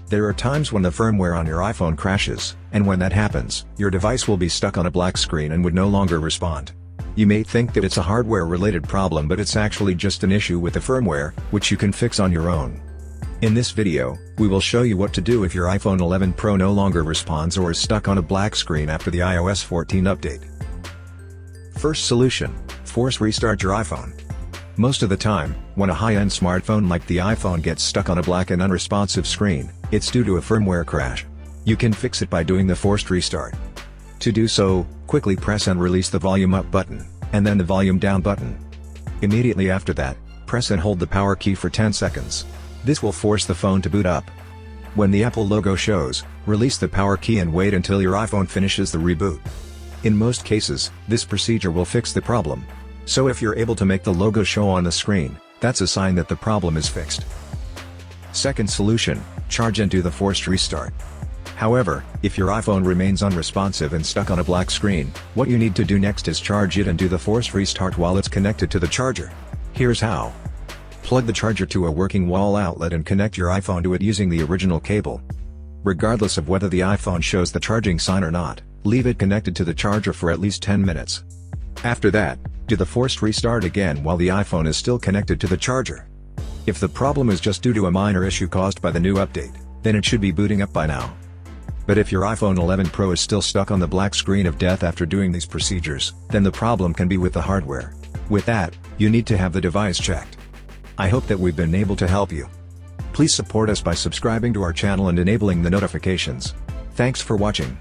There are times when the firmware on your iPhone crashes, and when that happens, your device will be stuck on a black screen and would no longer respond. You may think that it's a hardware-related problem, but it's actually just an issue with the firmware, which you can fix on your own. In this video, we will show you what to do if your iPhone 11 Pro no longer responds or is stuck on a black screen after the iOS 14 update. First solution: force restart your iPhone. Most of the time, when a high-end smartphone like the iPhone gets stuck on a black and unresponsive screen, it's due to a firmware crash. You can fix it by doing the forced restart. To do so, quickly press and release the volume up button, and then the volume down button. Immediately after that, press and hold the power key for 10 seconds. This will force the phone to boot up. When the Apple logo shows, release the power key and wait until your iPhone finishes the reboot. In most cases, this procedure will fix the problem. So if you're able to make the logo show on the screen, that's a sign that the problem is fixed. Second solution: charge and do the forced restart. However, if your iPhone remains unresponsive and stuck on a black screen, what you need to do next is charge it and do the forced restart while it's connected to the charger. Here's how. Plug the charger to a working wall outlet and connect your iPhone to it using the original cable. Regardless of whether the iPhone shows the charging sign or not, leave it connected to the charger for at least 10 minutes. After that, do the forced restart again while the iPhone is still connected to the charger. If the problem is just due to a minor issue caused by the new update, then it should be booting up by now. But if your iPhone 11 Pro is still stuck on the black screen of death after doing these procedures, then the problem can be with the hardware. With that, you need to have the device checked. I hope that we've been able to help you. Please support us by subscribing to our channel and enabling the notifications. Thanks for watching.